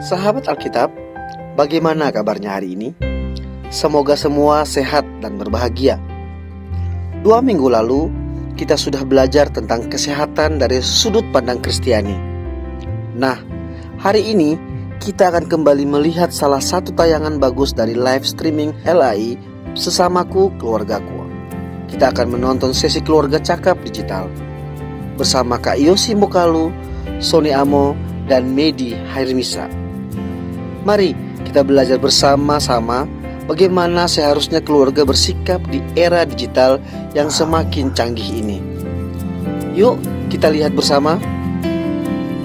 Sahabat Alkitab, bagaimana kabarnya hari ini? Semoga semua sehat dan berbahagia. 2 minggu lalu, kita sudah belajar tentang kesehatan dari sudut pandang Kristiani. Nah, hari ini kita akan kembali melihat salah satu tayangan bagus dari live streaming LAI Sesamaku Keluargaku. Kita akan menonton sesi keluarga cakap digital bersama Kak Yosi Mokalu, Sony Amo, dan Medi Hairmisa. Mari kita belajar bersama-sama bagaimana seharusnya keluarga bersikap di era digital yang semakin canggih ini. Yuk kita lihat bersama.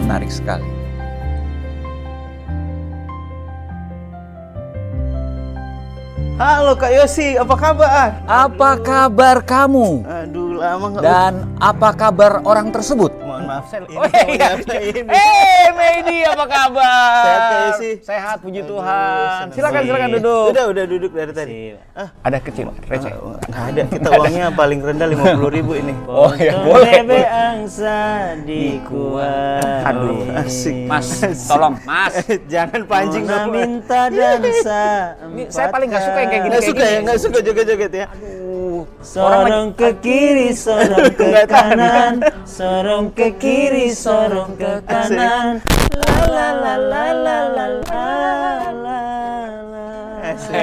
Menarik sekali. Halo Kak Yosi, apa kabar? Apa kabar kamu? Aduh, lama nggak. Dan apa kabar orang tersebut? Mohon maaf, saya ini. Medi, apa kabar? Sehat Kak Yosi? Sehat, puji Aduh, Tuhan. senang Silakan sekali. duduk. Udah duduk dari tadi. Ada kecil, receh. Nggak ada, kita uangnya paling rendah 50.000 ini. Oh iya, boleh. Bebe angsa di kuat. Aduh, asik. Mas, tolong, Mas. Jangan pancing Nona dong. minta dansa. Ini saya paling nggak suka yang kayak gini. Nggak suka ya, nggak suka joget-joget ya. Sorong ke kiri, sorong ke kanan, sorong ke kiri, sorong ke kanan. La la la la la la la la. Asik.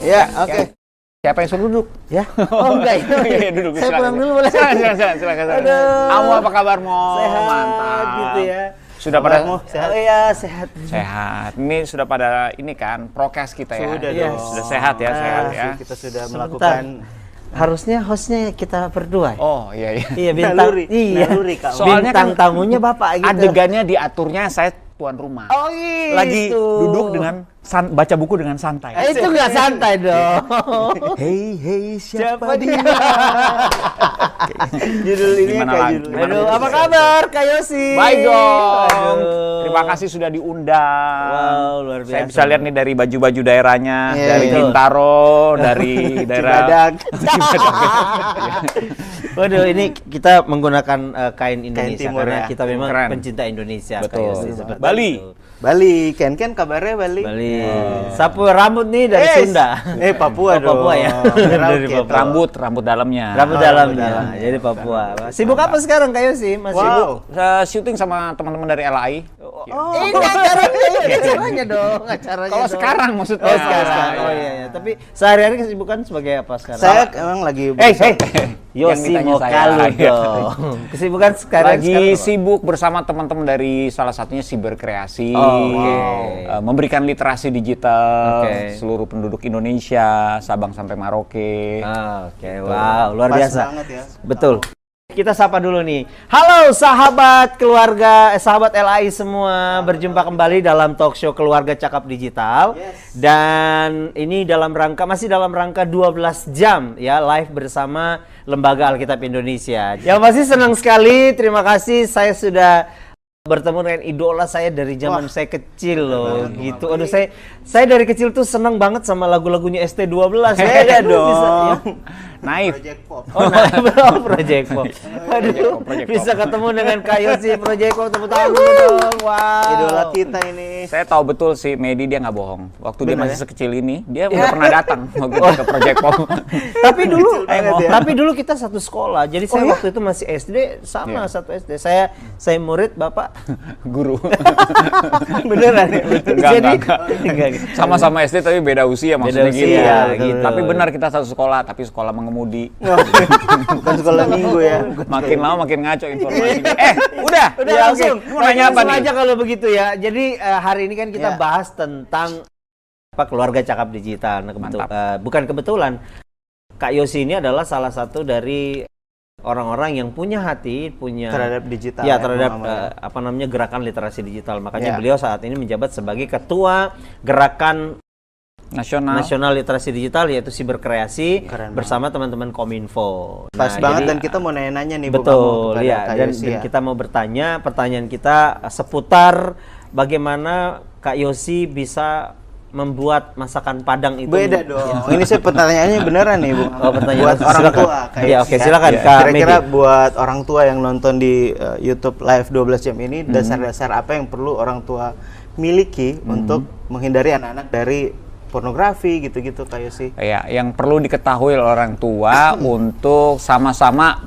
Ya, oke. Siapa yang suruh duduk? Ya? Oh enggak itu. Iya, duduk. Saya pulang dulu boleh? Silakan. Aduh. Kamu apa kabar, Mo? Sehat Mantap. gitu ya. Sudah pada Sehat. Oh iya, sehat. sehat. Ini sudah pada ini kan prokes kita ya. Sudah Yes. dong. Sudah sehat ya, sehat ya. Kita sudah Sebentar. melakukan Harusnya hostnya kita berdua. Oh, iya iya. Iya, bintang. naluri, Iya. naluri Kak. Soalnya Bintang kan tamunya Bapak gitu. Adegannya diaturnya saya tuan rumah. Oh gitu. Lagi duduk dengan baca buku dengan santai. Itu nggak santai dong. Hey, siapa dia? Judul ini Gimana kayak lagi? judul. Gimana Aduh, lagi? apa kabar Kak Yosi? Baik dong. Aduh. Terima kasih sudah diundang. Wow, luar biasa. Saya bisa lihat nih dari baju-baju daerahnya, Iya, dari betul. Bintaro, dari daerah Cibadak. Waduh, ini kita menggunakan kain Indonesia timur karena ya. kita memang Keren. pencinta Indonesia. Kak Betul. Yosi, seperti Bali. itu. Bali, Ken kabarnya Bali. Bali. Sapu rambut nih dari Sunda. Papua dong. Papua ya. Dari Papua. Rambut dalamnya. Rambut dalamnya. dalamnya. Jadi Papua. Sibuk apa sekarang Kak Yosi? Masih Wow. Syuting sama teman-teman dari LAI. Ini acaranya dong, acaranya. Kalau dong. sekarang maksudnya. Oh, sekarang. Oh iya ya. Tapi sehari-hari kesibukan sebagai apa sekarang? Saya emang lagi Yosi Yang ditanya Mokalu saya. dong. Kesibukan sekarang Lagi apa? sibuk bersama teman-teman dari salah satunya Siberkreasi, oke. Memberikan literasi digital Oke. seluruh penduduk Indonesia, Sabang sampai Merauke. Oke, wow, luar Pas biasa. banget ya. Betul. Kita sapa dulu nih. Halo sahabat keluarga, sahabat LAI semua. Berjumpa kembali dalam talk show Keluarga Cakap Digital. Dan ini masih dalam rangka 12 jam ya live bersama Lembaga Alkitab Indonesia. Yang pasti senang sekali. Terima kasih saya sudah bertemu dengan idola saya dari zaman saya kecil loh gitu. Aduh saya dari kecil tuh senang banget sama lagu-lagunya ST12. Beda dong. Bisa, ya. Naif. Project Pop. Oh, nah, belum Project Pop. Aduh, Project Pop. bisa ketemu dengan Kak Yosi Project Pop, tepuk tangan dulu dong. Wow. Idola kita ini. Saya tahu betul sih Medi dia nggak bohong. Waktu dia Benar masih ya? sekecil ini, dia udah pernah datang waktu itu ke Project Pop. Tapi dulu kita satu sekolah. Jadi saya waktu itu masih SD sama Iya. satu SD. Saya murid Bapak. Guru. Beneran ya? Enggak. Sama-sama SD tapi beda usia maksudnya Beda gitu. usia, Gitu. gitu. Tapi benar kita satu sekolah, tapi sekolah mengemudi. Bukan sekolah minggu ya. Makin lama makin ngaco informasinya. Udah Ya, langsung. oke. Mau nanya apa Langsung nih? aja kalau begitu ya. Jadi hari ini kan kita Ya. bahas tentang keluarga cakap digital. Nah, Mantap. bukan kebetulan Kak Yosi ini adalah salah satu dari orang-orang yang punya hati, punya Terhadap digital. ya ya, terhadap pemahamannya. gerakan literasi digital. Makanya Ya. beliau saat ini menjabat sebagai ketua gerakan nasional literasi digital yaitu Siberkreasi Keren bersama teman-teman Kominfo. Pas Nah, banget jadi- dan kita mau nanya-nanya nih Bu, kamu Betul, kepada ya. Kak Dan Yosi ya. kita mau bertanya, pertanyaan kita seputar bagaimana Kak Yosi bisa membuat masakan Padang itu? Beda dong. Ini saya pertanyaannya beneran nih, Bu. Oh, pertanyaan buat orang silakan. tua kayak Ya, oke, kan? silakan, Ya. Kak Kira-kira Medi. buat orang tua yang nonton di YouTube live 12 jam ini, dasar-dasar apa yang perlu orang tua miliki untuk menghindari anak-anak dari pornografi gitu-gitu kayak sih. Ya, yang perlu diketahui oleh orang tua untuk sama-sama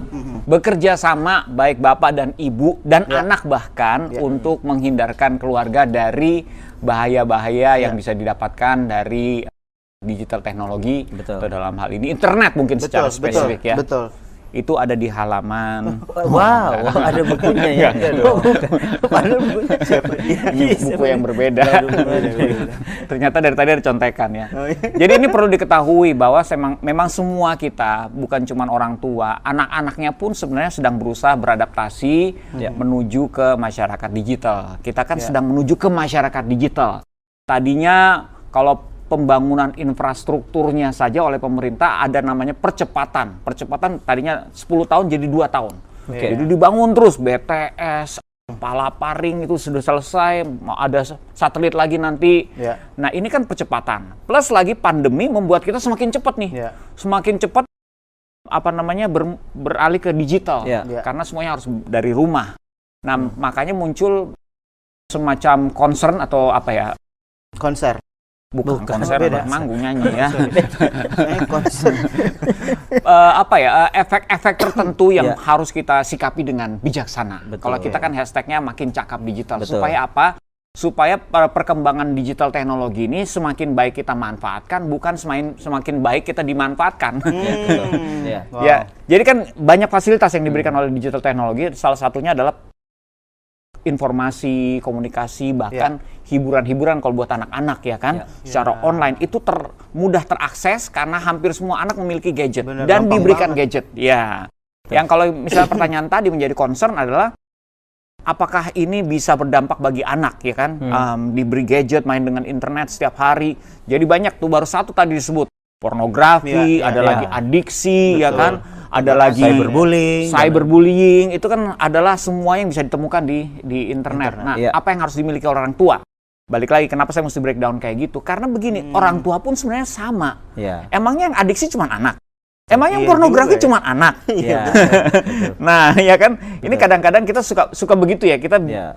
bekerja sama baik bapak dan ibu dan anak bahkan untuk menghindarkan keluarga dari bahaya-bahaya yang bisa didapatkan dari digital teknologi Betul. atau dalam hal ini internet mungkin secara spesifik ya. Betul. Itu ada di halaman Wow, ada bukunya ya. Padahal bukunya siapa dia? buku yang berbeda. Ternyata dari tadi ada contekan ya. Oh, iya. Jadi ini perlu diketahui bahwa memang semua kita, bukan cuma orang tua, anak-anaknya pun sebenarnya sedang berusaha beradaptasi menuju ke masyarakat digital. Kita kan sedang menuju ke masyarakat digital. Tadinya kalau pembangunan infrastrukturnya saja oleh pemerintah ada namanya percepatan. Percepatan tadinya 10 tahun jadi 2 tahun. Jadi dibangun terus BTS, Palaparing itu sudah selesai, mau ada satelit lagi nanti. Nah, ini kan percepatan. Plus lagi pandemi membuat kita semakin cepat nih. Semakin cepat beralih ke digital. Karena semuanya harus dari rumah. Nah, makanya muncul semacam concern atau Konser. Bukan konser, beda. manggung nyanyi ya. Konser. Efek-efek tertentu yang harus kita sikapi dengan bijaksana. Betul. Kalau kita kan hashtagnya makin cakap digital. Betul. Supaya apa? Supaya perkembangan digital teknologi ini semakin baik kita manfaatkan, bukan semakin baik kita dimanfaatkan. Ya, jadi kan banyak fasilitas yang diberikan oleh digital teknologi. Salah satunya adalah informasi, komunikasi, bahkan hiburan-hiburan kalau buat anak-anak ya kan, secara online itu mudah terakses karena hampir semua anak memiliki gadget dan diberikan gadget. Ya, yang kalau misalnya pertanyaan tadi menjadi concern adalah apakah ini bisa berdampak bagi anak ya kan, diberi gadget, main dengan internet setiap hari, jadi banyak tuh baru satu tadi disebut pornografi, ada lagi adiksi ya kan. Ada lagi cyberbullying itu kan adalah semua yang bisa ditemukan di internet. Nah, apa yang harus dimiliki oleh orang tua? Balik lagi, kenapa saya mesti breakdown kayak gitu? Karena begini, orang tua pun sebenarnya sama. Emangnya yang adiksi cuma anak? Emangnya yang pornografi cuma anak? Nah, ya kan, ini kadang-kadang kita suka begitu ya.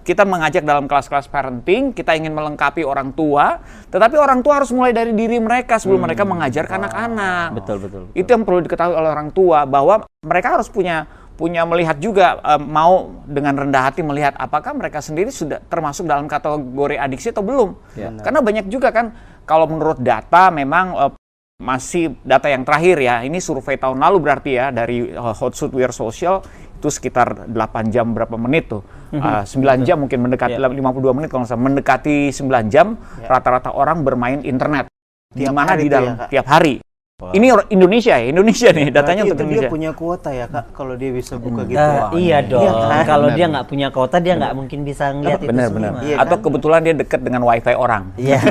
Kita mengajak dalam kelas-kelas parenting, kita ingin melengkapi orang tua, tetapi orang tua harus mulai dari diri mereka sebelum mereka mengajar ke anak-anak. Betul. Itu yang perlu diketahui oleh orang tua, bahwa mereka harus punya melihat juga, mau dengan rendah hati melihat apakah mereka sendiri sudah termasuk dalam kategori adiksi atau belum. Karena banyak juga kan, kalau menurut data memang masih data yang terakhir ya, ini survei tahun lalu berarti ya, dari Hootsuite Social itu sekitar 8 jam berapa menit tuh, 9 jam mungkin mendekati 52 menit kalau nggak salah, mendekati 9 jam rata-rata orang bermain internet di mana di dalam tiap hari. Ini Indonesia nih, datanya untuk Indonesia. Indonesia. Dia punya kuota ya Kak, kalau dia bisa buka gitu. Iya dong. kan? Kalau dia nggak punya kuota, dia nggak mungkin bisa ngeliat itu Benar-benar. semua. Iya, Atau kan? kebetulan dia dekat dengan wifi orang. Iya.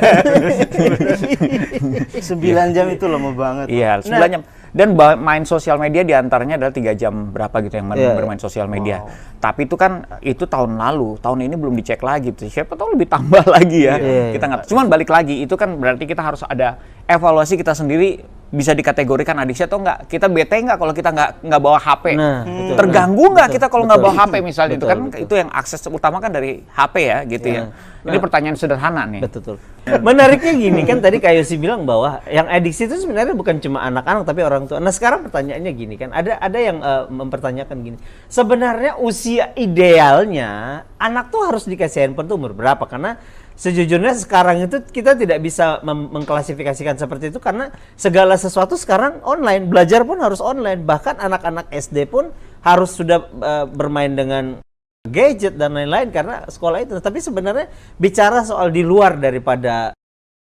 9 jam itu lama banget. Iya, 9 jam. Dan main sosial media diantaranya adalah 3 jam berapa gitu yang bermain sosial media. Tapi itu kan tahun lalu, tahun ini belum dicek lagi. Siapa tahu lebih tambah lagi ya. Kita nggak. Cuman balik lagi, itu kan berarti kita harus ada evaluasi kita sendiri, bisa dikategorikan adiksi atau enggak. Kita bete nggak kalau kita nggak bawa HP? Nah, Terganggu nggak kita kalau nggak bawa HP misalnya? Itu kan Betul. itu yang akses utama kan dari HP ya gitu ya. Ini pertanyaan sederhana nih. Betul. Menariknya gini kan, tadi Kak Yosi bilang bahwa yang adiksi itu sebenarnya bukan cuma anak-anak tapi orang tua. Nah, sekarang pertanyaannya gini kan, ada yang mempertanyakan gini. Sebenarnya usia idealnya anak tuh harus dikasih handphone tuh umur berapa? Karena sejujurnya sekarang itu kita tidak bisa mengklasifikasikan seperti itu karena segala sesuatu sekarang online, belajar pun harus online. Bahkan anak-anak SD pun harus sudah bermain dengan gadget dan lain-lain karena sekolah itu. Tapi sebenarnya bicara soal di luar daripada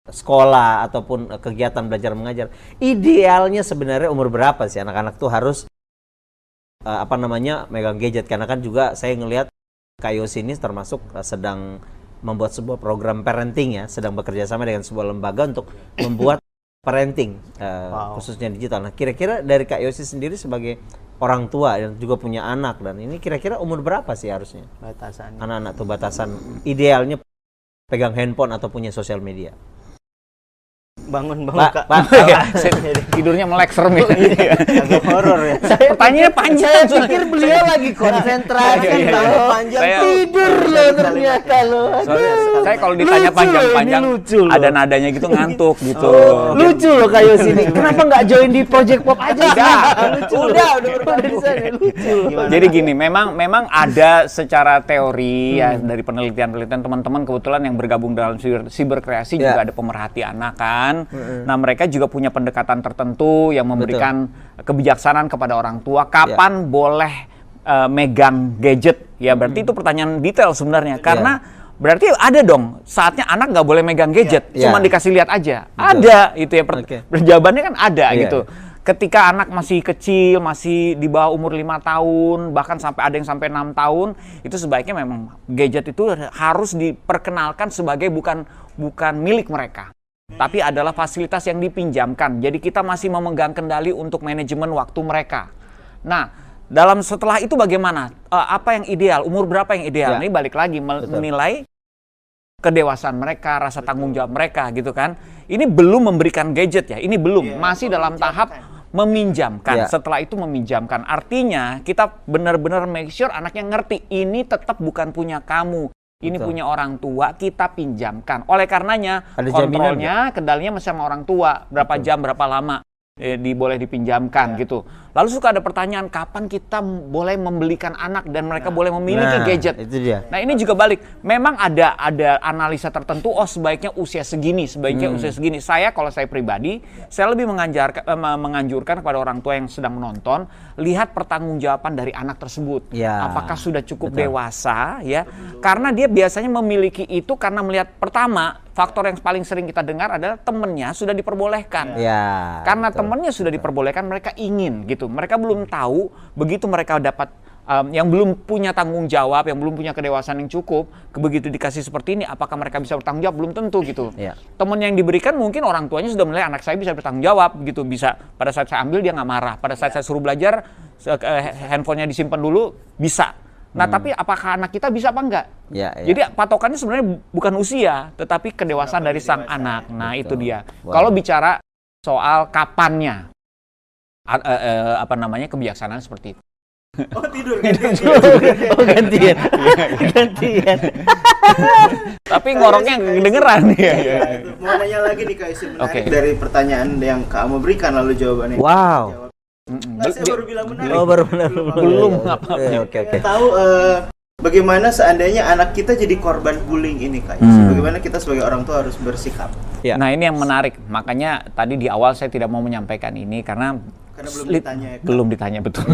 sekolah ataupun kegiatan belajar mengajar, idealnya sebenarnya umur berapa sih anak-anak tuh harus megang gadget? Karena kan juga saya ngelihat Kak Yosi ini termasuk sedang membuat sebuah program parenting ya, sedang bekerja sama dengan sebuah lembaga untuk membuat parenting khususnya digital. Nah, kira-kira dari Kak Yosi sendiri sebagai orang tua yang juga punya anak, dan ini kira-kira umur berapa sih harusnya Batasannya. anak-anak tuh batasan idealnya pegang handphone atau punya sosial media? bangun Pak, Tidurnya melek serem ya. agak horor ya. Pertanyaannya panjang. Saya pikir beliau lagi konsentrasi Iya, iya, iya. loh. Saya- Tidur loh ternyata loh. Soalnya saya kalau ditanya Lucu panjang-panjang loh, ini lucu loh. ada nadanya gitu ngantuk gitu. Lucu loh kayak sini. Kenapa nggak join di Project Pop aja? Udah. Lucu. Udah di sana. Lucu. Jadi gini, memang ada secara teori ya dari penelitian-penelitian teman-teman kebetulan yang bergabung dalam siberkreasi juga ada pemerhati anak kan. Nah, mereka juga punya pendekatan tertentu yang memberikan kebijaksanaan kepada orang tua kapan boleh megang gadget. Ya, berarti itu pertanyaan detail sebenarnya karena berarti ada dong saatnya anak nggak boleh megang gadget, cuma dikasih lihat aja. Ada itu ya jawabannya kan ada gitu. Ketika anak masih kecil, masih di bawah umur 5 tahun, bahkan ada yang sampai 6 tahun, itu sebaiknya memang gadget itu harus diperkenalkan sebagai bukan milik mereka, tapi adalah fasilitas yang dipinjamkan. Jadi kita masih memegang kendali untuk manajemen waktu mereka. Nah, setelah itu bagaimana? Apa yang ideal? Umur berapa yang ideal? Ini balik lagi menilai kedewasaan mereka, rasa tanggung jawab mereka gitu kan. Ini belum memberikan gadget ya, ini belum, masih dalam tahap meminjamkan. Setelah itu meminjamkan. Artinya kita benar-benar make sure anaknya ngerti ini tetap bukan punya kamu. Ini punya orang tua, kita pinjamkan. Oleh karenanya kontrolnya, kendalinya masih sama orang tua. Berapa jam, berapa lama boleh dipinjamkan gitu. Lalu suka ada pertanyaan kapan kita boleh membelikan anak dan mereka boleh memiliki gadget. Itu dia. Nah, ini juga balik. Memang ada analisa tertentu. Oh, sebaiknya usia segini, usia segini. Kalau saya pribadi, saya lebih menganjurkan kepada orang tua yang sedang menonton lihat pertanggungjawaban dari anak tersebut. Apakah sudah cukup dewasa ya? Karena dia biasanya memiliki itu karena melihat pertama faktor yang paling sering kita dengar adalah temennya sudah diperbolehkan. Karena temennya sudah diperbolehkan, mereka ingin gitu. Mereka belum tahu, begitu mereka dapat yang belum punya tanggung jawab, yang belum punya kedewasaan yang cukup, begitu dikasih seperti ini, apakah mereka bisa bertanggung jawab? Belum tentu gitu. Temen yang diberikan mungkin orang tuanya sudah menilai anak saya bisa bertanggung jawab gitu, bisa pada saat saya ambil dia nggak marah, pada saat saya suruh belajar handphonenya disimpan dulu bisa. Nah, tapi apakah anak kita bisa apa enggak? Jadi patokannya sebenarnya bukan usia, tetapi kedewasaan dari sang anak. Nah, itu dia. Kalau bicara soal kapannya, kebijaksanaan seperti itu. Oh, tidur. Gantian. Tapi ngoroknya kedengeran ya. Mau nanya lagi nih Kak Isin, menarik dari pertanyaan yang kamu berikan lalu jawabannya. Wow. Saya baru bilang menarik. Oh, baru benar. Belum apa-apa. Oke. Tahu bagaimana seandainya anak kita jadi korban bullying ini Kak Isin? Bagaimana kita sebagai orang tua harus bersikap? Nah, ini yang menarik. Makanya tadi di awal saya tidak mau menyampaikan ini karena belum ditanya. Belum ditanya betul.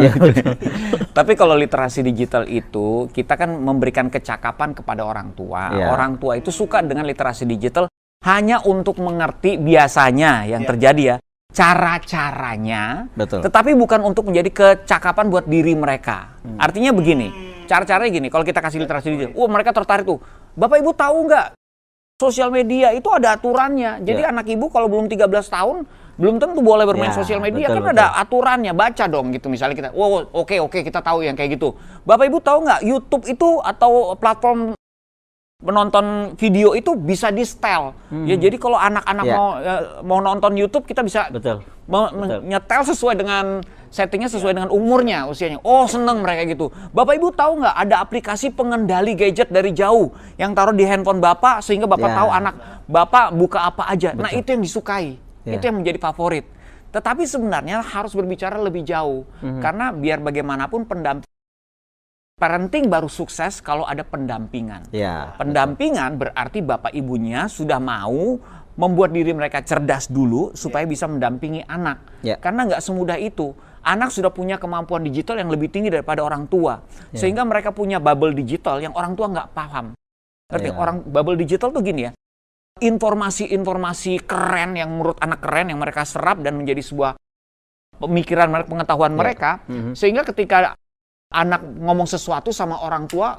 Tapi kalau literasi digital itu kita kan memberikan kecakapan kepada orang tua. Orang tua itu suka dengan literasi digital hanya untuk mengerti biasanya yang terjadi ya. Cara-caranya, tetapi bukan untuk menjadi kecakapan buat diri mereka. Artinya begini, cara-caranya gini, kalau kita kasih literasi digital, mereka tertarik tuh. Bapak Ibu tahu nggak, sosial media itu ada aturannya. Jadi anak Ibu kalau belum 13 tahun, belum tentu boleh bermain sosial media. Ada aturannya, baca dong gitu. Misalnya kita, oke, kita tahu yang kayak gitu. Bapak Ibu tahu nggak, YouTube itu atau platform menonton video itu bisa di-setel. Ya, jadi kalau anak-anak mau nonton YouTube, kita bisa nyetel sesuai dengan settingnya, sesuai dengan umurnya, usianya. Oh, seneng mereka gitu. Bapak Ibu tahu nggak ada aplikasi pengendali gadget dari jauh yang taruh di handphone Bapak sehingga Bapak tahu anak Bapak buka apa aja. Nah, itu yang disukai. Itu yang menjadi favorit. Tetapi sebenarnya harus berbicara lebih jauh. Karena biar bagaimanapun parenting baru sukses kalau ada pendampingan. Pendampingan berarti bapak ibunya sudah mau membuat diri mereka cerdas dulu supaya bisa mendampingi anak. Karena nggak semudah itu. Anak sudah punya kemampuan digital yang lebih tinggi daripada orang tua. Sehingga mereka punya bubble digital yang orang tua nggak paham. Orang bubble digital tuh gini ya. Informasi-informasi keren yang menurut anak keren yang mereka serap dan menjadi sebuah pemikiran mereka, pengetahuan mereka. Sehingga ketika anak ngomong sesuatu sama orang tua,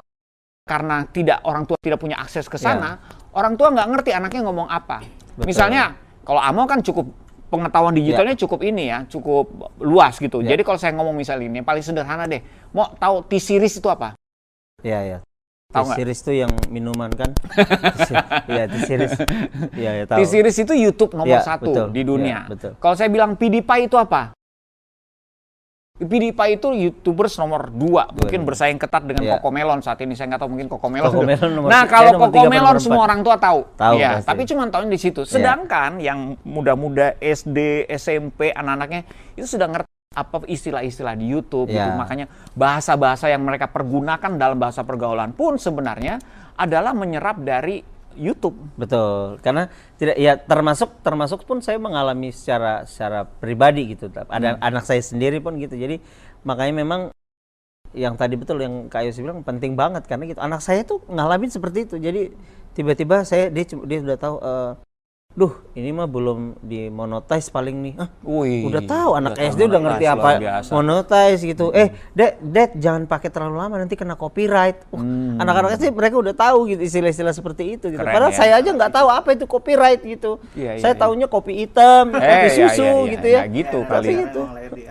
karena orang tua tidak punya akses ke sana, orang tua nggak ngerti anaknya ngomong apa. Misalnya, kalau Amo kan cukup pengetahuan digitalnya cukup ini ya, cukup luas gitu. Jadi kalau saya ngomong misalnya ini, yang paling sederhana deh, mau tahu T-series itu apa? Tahu nggak? T-Series tuh yang minuman kan? Iya, T-Series. Iya, ya tahu. T-Series itu YouTube nomor Ya, 1 betul. di dunia. Ya, betul. Kalau saya bilang PewDiePie itu apa? PewDiePie itu YouTubers nomor 2, mungkin bersaing ketat dengan Ya. Cocomelon saat ini. Saya nggak tahu mungkin Cocomelon. Cocomelon nomor Nah, tiga, kalau nomor tiga, Cocomelon nomor semua empat. orang tua tahu. Tahu Ya, pasti. tapi cuma tahunya di situ. Sedangkan yang muda-muda SD, SMP, anak-anaknya itu sudah ngerti apa istilah-istilah di YouTube gitu. Ya. Makanya bahasa-bahasa yang mereka pergunakan dalam bahasa pergaulan pun sebenarnya adalah menyerap dari YouTube. Betul, karena tidak ya termasuk pun saya mengalami secara pribadi gitu. Ada anak saya sendiri pun gitu. Jadi makanya memang yang tadi betul yang Kak Yosi bilang penting banget karena gitu. Anak saya tuh ngalamin seperti itu. Jadi tiba-tiba dia sudah tahu ini mah belum dimonetize paling nih. Wih, Udah tahu anak udah SD udah ngerti monetize, apa luar biasa. monetize gitu. Dad jangan pakai terlalu lama nanti kena copyright. Anak-anak SD mereka udah tahu gitu istilah-istilah seperti itu gitu. Keren, Padahal ya. saya aja nggak tahu apa itu copyright gitu. Iya, Saya iya. taunya kopi hitam, kopi susu gitu ya. Nggak gitu Tapi kali. gitu.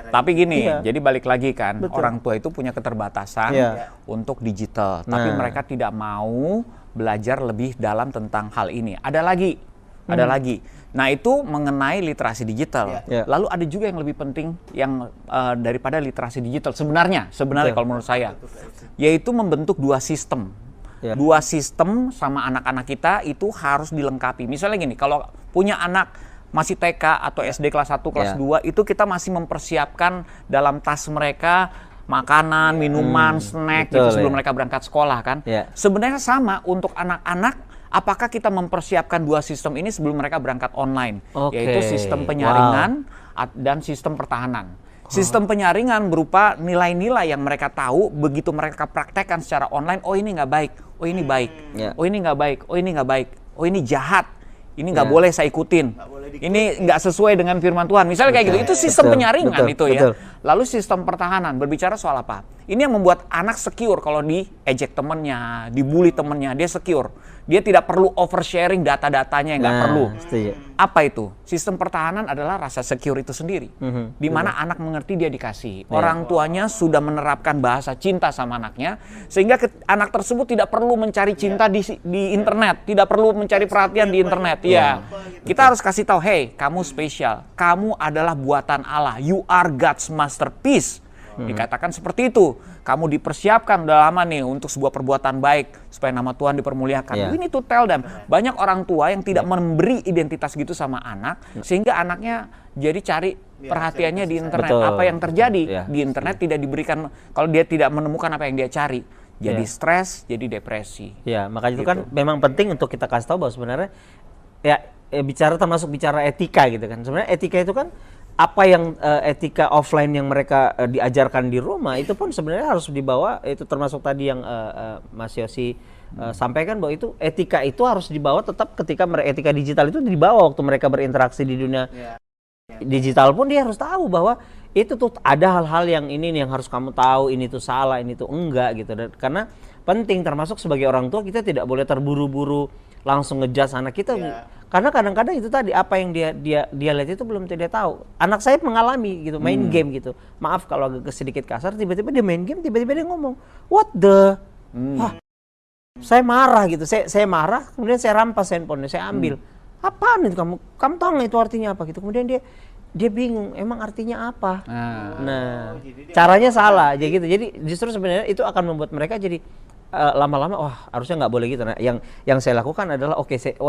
Tapi gini, Iya. jadi balik lagi kan, Betul. orang tua itu punya keterbatasan Iya. untuk digital, tapi Nah. mereka tidak mau belajar lebih dalam tentang hal ini. Ada lagi. Nah, itu mengenai literasi digital. Iya. Lalu ada juga yang lebih penting yang daripada literasi digital sebenarnya Betul. kalau menurut saya, yaitu membentuk 2 sistem. Iya. 2 sistem sama anak-anak kita itu harus dilengkapi. Misalnya gini, kalau punya anak masih TK atau SD kelas 1, kelas Ya. 2, itu kita masih mempersiapkan dalam tas mereka makanan, minuman, snack gitu betul, sebelum ya. mereka berangkat sekolah kan. Ya. Sebenarnya sama untuk anak-anak, apakah kita mempersiapkan 2 sistem ini sebelum mereka berangkat online? Oke. Yaitu sistem penyaringan dan sistem pertahanan. Sistem penyaringan berupa nilai-nilai yang mereka tahu, begitu mereka praktekkan secara online, oh ini nggak baik, oh ini baik, Ya. oh ini nggak baik, oh ini nggak baik, oh ini jahat, ini nggak Ya. boleh saya ikutin, ini nggak sesuai dengan firman Tuhan. Misalnya kayak gitu, itu sistem Betul, penyaringan betul, itu ya. betul. Lalu sistem pertahanan, berbicara soal apa? Ini yang membuat anak secure kalau diejek temennya, dibully temennya, dia secure. Dia tidak perlu oversharing data-datanya yang nggak perlu. Setuju. Apa itu? Sistem pertahanan adalah rasa secure itu sendiri. Di mana anak mengerti dia dikasih. Orang tuanya sudah menerapkan bahasa cinta sama anaknya, sehingga anak tersebut tidak perlu mencari cinta di internet, tidak perlu mencari perhatian di internet. Ya, kita harus kasih tahu, hey, kamu spesial, kamu adalah buatan Allah, you are God's masterpiece. Dikatakan seperti itu. Kamu dipersiapkan udah lama nih untuk sebuah perbuatan baik supaya nama Tuhan dipermuliakan. Yeah. We need to tell them. Banyak orang tua yang tidak memberi identitas gitu sama anak, sehingga anaknya jadi cari perhatiannya di internet. Betul. Apa yang terjadi Yeah. di internet tidak diberikan, kalau dia tidak menemukan apa yang dia cari, jadi Yeah. stres, jadi depresi. Ya, makanya itu Gitu. kan memang penting untuk kita kasih tahu bahwa sebenarnya termasuk bicara etika gitu kan. Sebenarnya etika itu kan apa yang etika offline yang mereka diajarkan di rumah itu pun sebenarnya harus dibawa, itu termasuk tadi yang Mas Yosi sampaikan bahwa itu etika itu harus dibawa tetap ketika etika digital itu dibawa waktu mereka berinteraksi di dunia digital pun dia harus tahu bahwa itu tuh ada hal-hal yang ini nih yang harus kamu tahu, ini tuh salah, ini tuh enggak gitu. Dan karena penting termasuk sebagai orang tua kita tidak boleh terburu-buru langsung ngejudge anak kita. Karena kadang-kadang itu tadi apa yang dia lihat itu belum tidak tahu. Anak saya mengalami gitu, main game gitu. Maaf kalau agak sedikit kasar, tiba-tiba dia main game, tiba-tiba dia ngomong, "What the?" Wah, saya marah gitu. Saya marah, kemudian saya rampas handphonenya, saya ambil. Apaan itu kamu tahu nggak itu artinya apa gitu. Kemudian dia bingung, emang artinya apa? Nah, caranya salah aja gitu. Jadi justru sebenarnya itu akan membuat mereka jadi lama-lama wah harusnya nggak boleh gitu. Nah, yang saya lakukan adalah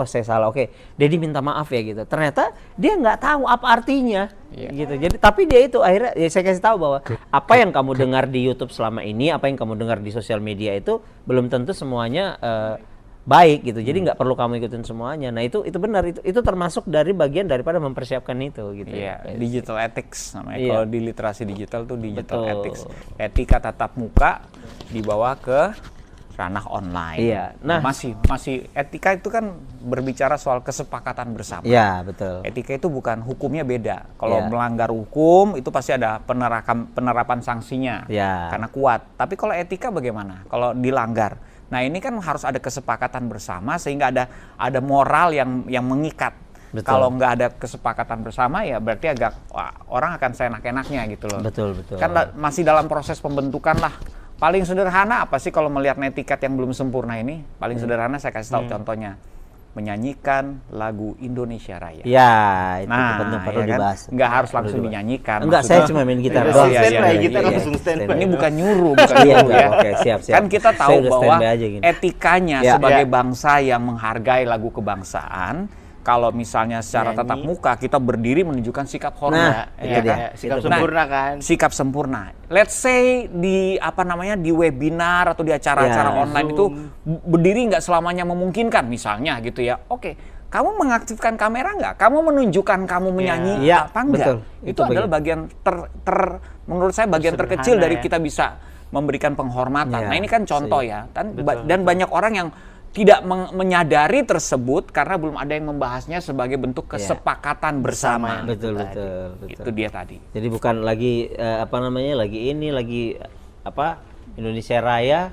saya salah. Dedi minta maaf ya gitu. Ternyata dia nggak tahu apa artinya gitu. Jadi tapi dia itu akhirnya saya kasih tahu bahwa apa yang kamu dengar di YouTube selama ini, apa yang kamu dengar di sosial media itu belum tentu semuanya baik gitu. Jadi nggak perlu kamu ikutin semuanya. Nah, itu benar, itu termasuk dari bagian daripada mempersiapkan itu gitu. Iya, digital ethics namanya. Iya. Kalau di literasi digital tuh digital Betul. ethics. Etika tatap muka dibawa ke ranah online. Iya. Nah, masih etika itu kan berbicara soal kesepakatan bersama. Iya, betul. Etika itu bukan hukumnya beda. Kalau Iya. melanggar hukum itu pasti ada penerapan sanksinya. Iya. Karena kuat. Tapi kalau etika bagaimana? Kalau dilanggar. Nah, ini kan harus ada kesepakatan bersama sehingga ada moral yang mengikat. Betul. Kalau nggak ada kesepakatan bersama ya berarti orang akan seenak-enaknya gitu loh. Betul. Kan masih dalam proses pembentukan lah. Paling sederhana apa sih kalau melihat netiquette yang belum sempurna ini? Paling sederhana saya kasih tahu contohnya. Menyanyikan lagu Indonesia Raya. Ya, itu Nah, penting perlu ya kan? dibahas. Nggak harus Perlu langsung dibahas. dinyanyikan. Enggak, saya cuma main gitar doang. Iya, Standby, iya, kita iya, langsung iya. standby. Ini bukan nyuruh, bukan Iya, nyuruh ya. oke, siap. Kan kita Saya tahu udah bahwa standby aja gini. etikanya Ya. sebagai Ya. bangsa yang menghargai lagu kebangsaan, kalau misalnya secara Nyanyi. tatap muka kita berdiri menunjukkan sikap Nah, hormat, itu ya dia. kan? Sikap Itu sempurna kan. Sikap sempurna. Let's say di di webinar atau di acara-acara Ya, online itu berdiri nggak selamanya memungkinkan misalnya gitu ya. Oke, kamu mengaktifkan kamera nggak? Kamu menunjukkan kamu menyanyi Ya, apa enggak? betul. Itu Itu adalah bagian menurut saya bagian Sederhana terkecil dari ya. kita bisa memberikan penghormatan. Ya, Nah ini kan contoh sih. ya. Betul, Dan banyak orang yang tidak menyadari tersebut karena belum ada yang membahasnya sebagai bentuk kesepakatan bersama. Betul, Itu betul, betul. Itu dia tadi. Jadi bukan lagi lagi Indonesia Raya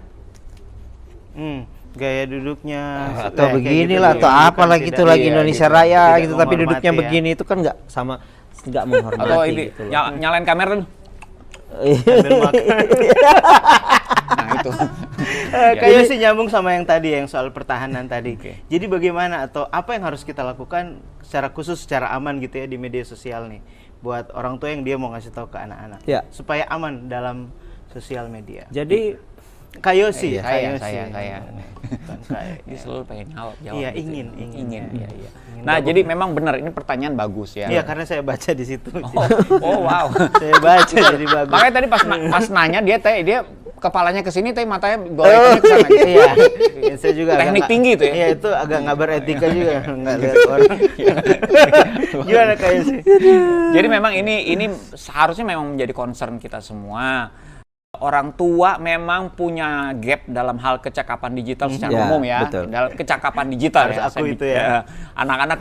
Gaya duduknya atau kayak beginilah gitu, atau bukan apa lagi tidak- itu lagi iya, Indonesia gitu. Raya Tidak gitu tapi duduknya menghormati ya. begini itu kan nggak menghormati Atau ini gitu loh. nyalain kamera dulu. sambil makan. Nah itu. Kayak sih nyambung sama yang tadi yang soal pertahanan tadi. Oke. Jadi bagaimana atau apa yang harus kita lakukan secara khusus, secara aman gitu ya di media sosial nih buat orang tua yang dia mau ngasih tahu ke anak-anak Ya. supaya aman dalam sosial media. Jadi Kayo sih, Saya. Bukan kayak. Dia selalu pengen jawab. Iya, gitu. ingin. Iya. Nah, jadi memang benar ini pertanyaan bagus ya. Iya, karena saya baca di situ. Oh, wow. Saya baca jadi bagus. Makanya tadi pas nanya dia kepalanya ke sini tapi matanya goreknya ke sana. Gitu. Iya, saya juga Teknik agak tinggi itu ya? Iya, itu agak nggak beretika juga, nggak lihat orang. Gimana kayak sih? Jadi memang ini seharusnya memang menjadi concern kita semua. Orang tua memang punya gap dalam hal kecakapan digital secara Ya, umum ya. betul. Dalam kecakapan digital Harus ya. akui itu ya. Anak-anak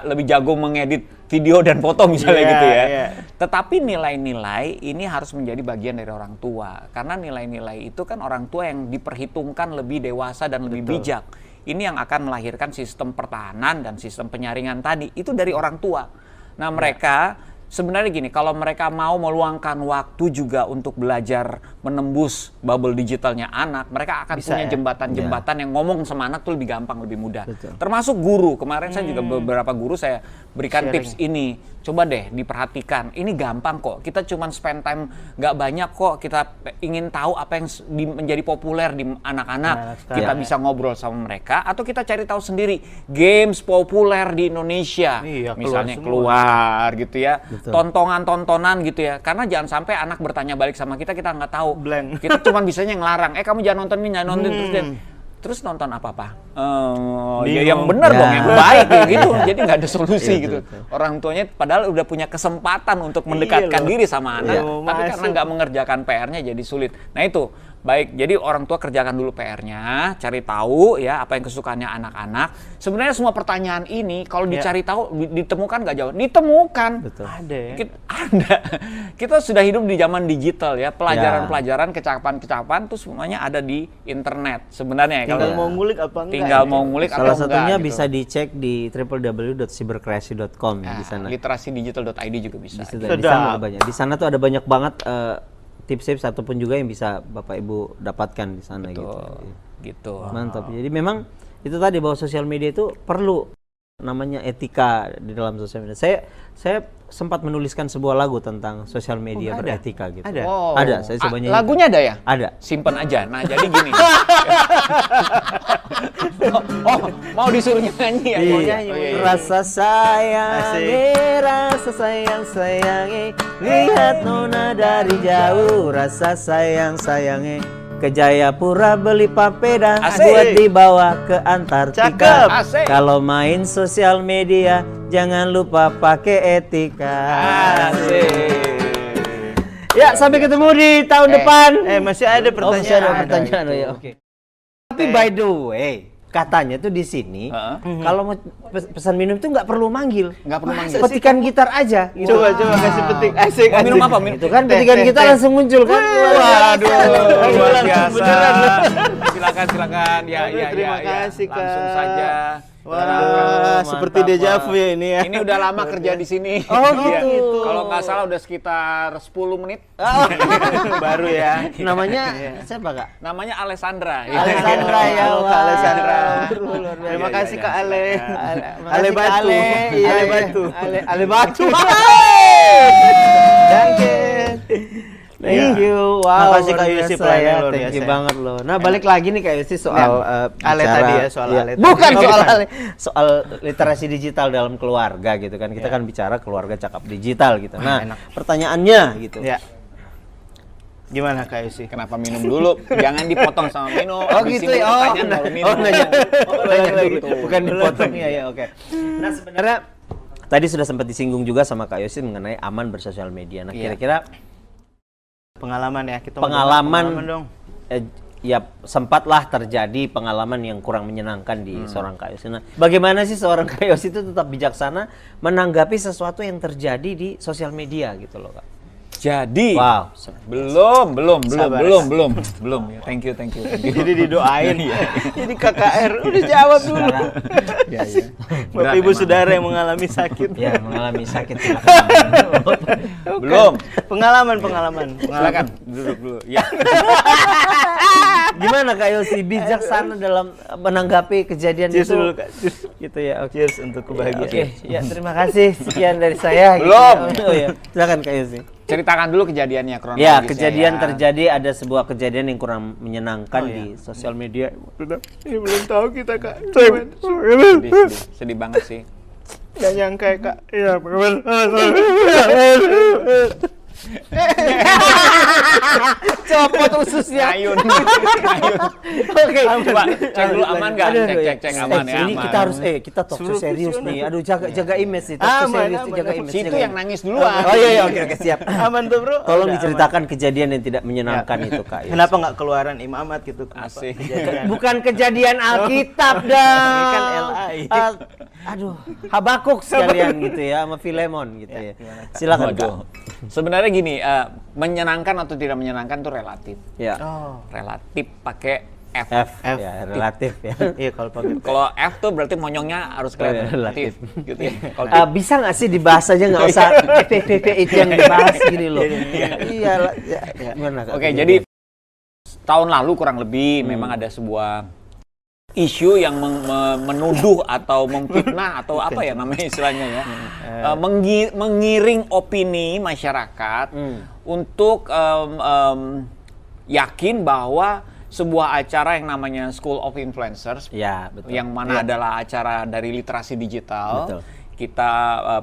lebih jago mengedit video dan foto misalnya Iya, gitu ya. iya. Tetapi nilai-nilai ini harus menjadi bagian dari orang tua. Karena nilai-nilai itu kan orang tua yang diperhitungkan lebih dewasa dan lebih bijak. Ini yang akan melahirkan sistem pertahanan dan sistem penyaringan tadi. Itu dari orang tua. Nah mereka sebenarnya gini, kalau mereka mau meluangkan waktu juga untuk belajar menembus bubble digitalnya anak, mereka akan Bisa, punya ya? jembatan-jembatan yang ngomong sama anak tuh lebih gampang, lebih mudah. Betul. Termasuk guru. Kemarin saya juga beberapa guru saya berikan Sharing. tips ini. Coba deh diperhatikan. Ini gampang kok. Kita cuman spend time nggak banyak kok. Kita ingin tahu apa yang menjadi populer di anak-anak. Anak-anak sekarang, Kita ya. bisa ngobrol sama mereka atau kita cari tahu sendiri games populer di Indonesia. Iya, keluar Misalnya semua. keluar gitu ya. Betul. Tontonan-tontonan gitu ya. Karena jangan sampai anak bertanya balik sama kita nggak tahu. Blank. Kita cuman bisanya ngelarang. Kamu jangan nonton ini, jangan nonton terus nonton apa-apa? Ya yang benar Ya. dong, yang baik kayak gitu. Jadi nggak ada solusi Iya, gitu. betul. Orang tuanya padahal udah punya kesempatan untuk mendekatkan loh. diri sama anak, Iya, mau tapi karena masuk. nggak mengerjakan PR-nya jadi sulit. Nah itu baik. Jadi orang tua kerjakan dulu PR-nya, cari tahu ya apa yang kesukaannya anak-anak. Sebenarnya semua pertanyaan ini kalau Ya. dicari tahu ditemukan nggak jauh. Ditemukan. Betul. Ada ya. Ada. Kita sudah hidup di zaman digital ya. Pelajaran-pelajaran, kecakapan-kecakapan tuh semuanya ada di internet sebenarnya. Tinggal Kalau mau ngulik apa enggak? tinggal ya? mau ngulik salah atau satunya enggak, bisa gitu. dicek di www.cybercreation.com di sana. Literasidigital.id juga bisa. Di sana Sedap. ada banyak. Di sana tuh ada banyak banget tips-tips ataupun juga yang bisa Bapak Ibu dapatkan di sana gitu. Gitu. Mantap. Jadi memang itu tadi bahwa sosial media itu perlu namanya etika di dalam sosial media. Saya sempat menuliskan sebuah lagu tentang sosial media ada? beretika gitu. Ada? Ada, saya coba nyanyikan. Lagunya ada ya? Ada. Simpen aja. Nah, jadi gini. oh, mau disuruh nyanyi ya? Mau nyanyi. Oh, iya. Rasa sayang, Asik. rasa sayang sayangi, lihat nona dari jauh, rasa sayang sayangi. Ke Jayapura beli papeda Asik. buat dibawa ke Cakep. Antartika. Asik. Kalau main sosial media jangan lupa pakai etika. Asik. Ya, sampai ketemu di tahun depan. Masih ada Oh, masih pertanyaan. ada pertanyaan ya. Oke. Tapi by the way, katanya tuh di sini kalau mau pesan minum tuh nggak perlu manggil. Nggak perlu manggil. Petikan gitar aja. Gitu. Coba kasih petik. Asik, Mau minum asik. apa? Minum. Itu kan petikan gitar langsung muncul kan. Waduh, luar Langsung biasa. beneran. Silakan. Ya, Aduh, terima kasih, Langsung Kak. saja. Wah, seperti mantap, deja Pak. vu ya ini ya. Ini udah lama kerja di sini. Oh, Iya. gitu. Kalau nggak salah udah sekitar 10 menit. Baru ya. Namanya siapa Kak? Namanya Alessandra. Alessandra ya, Halo, Kak wah. Alessandra. Luar biasa. Terima Iya, kasih iya, Kak Ale. Makasih, Ale Kak Batu. Ale. Iya, Ale iya. Batu. Ale Batu. Danke. Thank you. Wow. Makasih, Kak luar Yusi, biasa pelayannya ya. luar Thank you biasa. banget loh. Nah, balik lagi nih Kak Yusi soal Ale bicara- tadi ya, soal iya. Ale tadi. Bukan Oh, soal bukan. Ale, soal literasi digital dalam keluarga gitu kan. Kita kan bicara keluarga cakap digital gitu. Nah, enak. pertanyaannya gitu. Ya. Gimana Kak Yusi? Kenapa minum dulu? Jangan dipotong sama minum. Oh Habisin gitu ya. dulu Oh, pertanyaan, baru minum. nanya. Nanya lagi. gitu. Bukan dipotong ya ya, oke. Nah, sebenarnya tadi sudah sempat disinggung juga sama Kak Yosi mengenai aman bersosial media. Nah, Iya. kira-kira Pengalaman ya, kita mau pengalaman dong. ya sempatlah terjadi pengalaman yang kurang menyenangkan di seorang Kak Yosi. Nah, bagaimana sih seorang Kak Yosi itu tetap bijaksana menanggapi sesuatu yang terjadi di sosial media gitu loh, Kak? Jadi, Wow. belum. Sabar. Belum. Ya, thank you. Jadi didoain ya. Jadi KKR udah jawab dulu. Ya, ya. Bapak Berat Ibu emang. Saudara yang mengalami sakit. Ya, mengalami sakit. Belum. Pengalaman. Silakan duduk dulu. Ya. Gimana Kak Yosi bijaksana dalam menanggapi kejadian Cheers itu? dulu Kak. Cheers. Gitu ya. Oke. Cheers untuk kebahagiaan. Oke, ya terima kasih. Sekian dari saya. Belum. Oh, ya. Silakan Kak Yosi. Ceritakan dulu kejadiannya kronologisnya. Ya, kejadian ya. terjadi, ada sebuah kejadian yang kurang menyenangkan Oh, iya. di sosial media. Ini belum tahu kita Kak. Sedih banget sih. Gak nyangka ya Kak. Iya, Copot ususnya. Ngayun. Oke. Coba cek dulu aman nggak? Cek aman ya. Ini aman. kita harus kita talk show serius nih. Aduh, jaga image nih. Talk show Aman, serius, aman, jaga aman. image. Situ jaga yang image. nangis duluan. Oh iya, oke, siap. Aman tuh Bro. Tolong Udah diceritakan kejadian yang tidak menyenangkan aman. itu, Kak. Yosi. Kenapa nggak keluaran imamat gitu? Kenapa Asik. kejadian? Bukan kejadian Alkitab dah. Ini kan LI. Aduh, Habakuk sekalian gitu ya sama Filemon gitu ya. Silakan Kak. Waduh. Sebenarnya gini, menyenangkan atau tidak menyenangkan itu relatif. Ya. Oh. Relatif pakai F. F, F. ya relatif ya. Iya kalau pakai Kalau F tuh berarti monyongnya harus kelihatan Relatif. relatif, gitu ya. Kalau Bisa nggak sih dibahas aja nggak usah PPP itu yang dibahas gini loh. Iya, gimana Kak? Oke, jadi tahun lalu kurang lebih memang ada sebuah isu yang menuduh atau memfitnah atau apa ya namanya istilahnya ya, mengiring opini masyarakat untuk yakin bahwa sebuah acara yang namanya School of Influencers, Ya, betul. yang mana adalah acara dari literasi digital, Betul. kita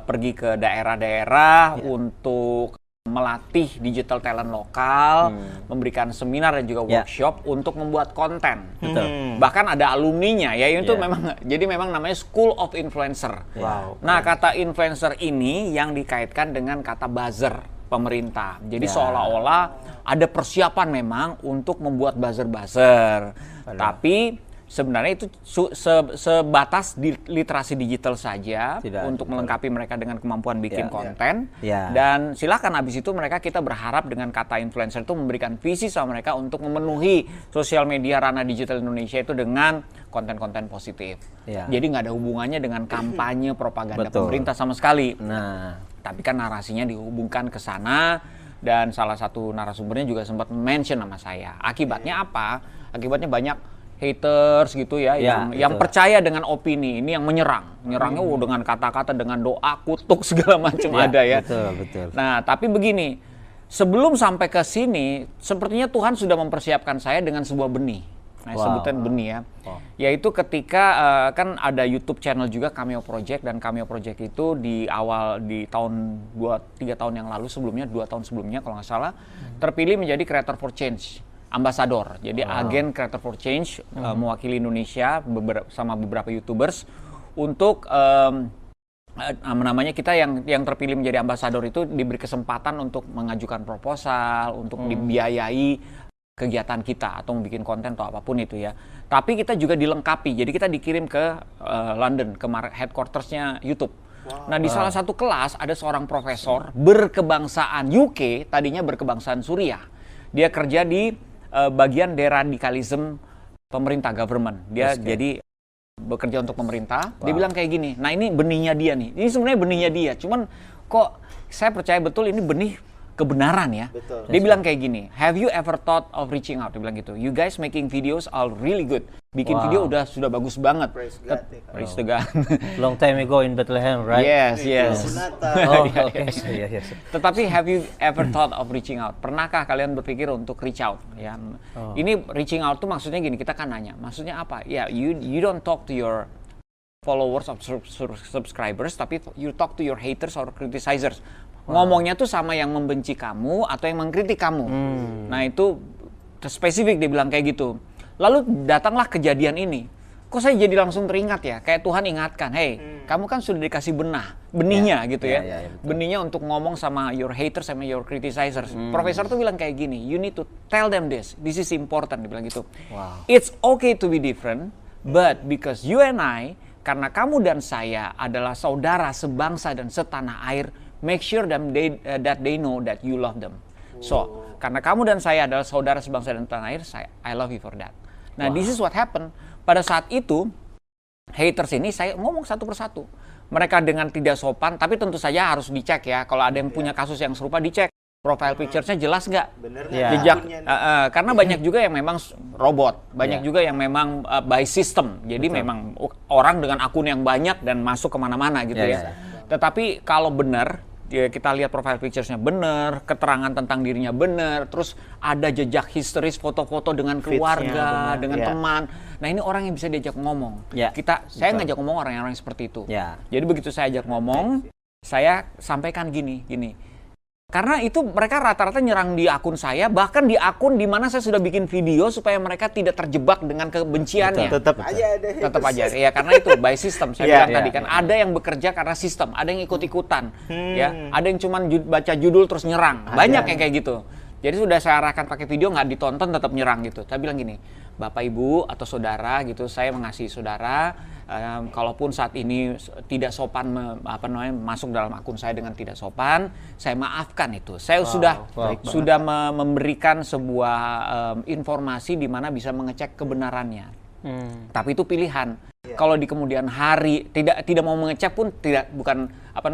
pergi ke daerah-daerah untuk melatih digital talent lokal, memberikan seminar dan juga Ya. workshop untuk membuat konten. Betul. Bahkan ada alumninya ya, itu Ya. memang namanya School of Influencer. Wow. Nah, kata influencer ini yang dikaitkan dengan kata buzzer pemerintah. Jadi Ya. seolah-olah ada persiapan memang untuk membuat buzzer-buzzer. Tapi sebenarnya itu sebatas di literasi digital saja Tidak, untuk betul. melengkapi mereka dengan kemampuan bikin Ya. konten. Ya. Dan silakan habis itu kita berharap dengan kata influencer itu memberikan visi sama mereka untuk memenuhi sosial media ranah digital Indonesia itu dengan konten-konten positif. Ya. Jadi nggak ada hubungannya dengan kampanye propaganda Betul. pemerintah sama sekali. Nah, Tapi kan narasinya dihubungkan ke sana, dan salah satu narasumbernya juga sempat mention nama saya. Akibatnya apa? Akibatnya banyak haters gitu ya, Ya, yang betul. percaya dengan opini ini, yang menyerangnya dengan kata-kata, dengan doa, kutuk segala macam Ya, ada ya. betul. Nah, tapi begini, sebelum sampai ke sini, sepertinya Tuhan sudah mempersiapkan saya dengan sebuah benih. Nah, Wow. sebutan benih ya. Yaitu ketika kan ada YouTube channel juga, Cameo Project, dan Cameo Project itu di tahun 2-3 tahun yang lalu, 2 tahun sebelumnya kalau nggak salah, terpilih menjadi Creator for Change, ambasador. Jadi agen Creator for Change, mewakili Indonesia sama beberapa YouTubers untuk namanya kita yang terpilih menjadi ambasador itu diberi kesempatan untuk mengajukan proposal, untuk dibiayai kegiatan kita atau membuat konten atau apapun itu ya. Tapi kita juga dilengkapi. Jadi kita dikirim ke London, ke headquarters-nya YouTube. Nah, di salah satu kelas ada seorang profesor berkebangsaan UK, tadinya berkebangsaan Suriah. Dia kerja di bagian deradikalisme pemerintah, government. Dia jadi bekerja untuk pemerintah. Dia bilang kayak gini, nah ini benihnya dia nih. Ini sebenarnya benihnya dia. Cuman kok saya percaya betul ini benih kebenaran ya. Betul. Dia bilang kayak gini, have you ever thought of reaching out? Dia bilang gitu. You guys making videos are really good. Bikin video sudah bagus banget. Praise God, ya. Praise the God. Long time ago in Bethlehem, right? Yes. Oh, oke. Yes. Tetapi have you ever thought of reaching out? Pernahkah kalian berpikir untuk reach out? Ya. Ini reaching out tuh maksudnya gini, kita kan nanya. Maksudnya apa? Ya, you don't talk to your followers or subscribers, tapi you talk to your haters or criticizers. Ngomongnya tuh sama yang membenci kamu atau yang mengkritik kamu. Nah itu spesifik dia bilang kayak gitu. Lalu datanglah kejadian ini. Kok saya jadi langsung teringat ya, kayak Tuhan ingatkan, hey, kamu kan sudah dikasih benihnya gitu ya. Benihnya untuk ngomong sama your haters, sama your criticizers. Profesor tuh bilang kayak gini, you need to tell them this is important, dia bilang gitu. It's okay to be different, but because you and I, karena kamu dan saya adalah saudara sebangsa dan setanah air, make sure that they know that you love them. So, karena kamu dan saya adalah saudara sebangsa dan setanah air, I love you for that. Nah, this is what happened. Pada saat itu, haters ini saya ngomong satu persatu. Mereka dengan tidak sopan, tapi tentu saja harus dicek ya. Kalau ada yang punya kasus yang serupa, dicek. Profile pictures-nya jelas nggak? Jejak. Karena banyak juga yang memang robot. Banyak juga yang memang by system. Jadi memang orang dengan akun yang banyak dan masuk kemana-mana gitu ya. Tetapi kalau benar, ya kita lihat profile pictures-nya benar, keterangan tentang dirinya benar, terus ada jejak historis foto-foto dengan keluarga, dengan teman. Nah ini orang yang bisa diajak ngomong. Saya ngajak ngomong orang-orang seperti itu. Jadi begitu saya ajak ngomong, saya sampaikan gini. Karena itu mereka rata-rata nyerang di akun saya, bahkan di akun di mana saya sudah bikin video supaya mereka tidak terjebak dengan kebenciannya. Tetap aja ada. Tetap aja. Ya karena itu by system saya bilang tadi kan ada yang bekerja karena sistem, ada yang ikut-ikutan, ya, ada yang cuma baca judul terus nyerang. Banyak yang kayak gitu. Jadi sudah saya arahkan pakai video nggak ditonton tetap nyerang gitu. Saya bilang gini, Bapak Ibu atau saudara gitu, saya mengasihi saudara. Kalaupun saat ini tidak sopan masuk dalam akun saya dengan tidak sopan, saya maafkan itu. Saya sudah memberikan sebuah informasi di mana bisa mengecek kebenarannya. Tapi itu pilihan. Kalau di kemudian hari tidak mau mengecek pun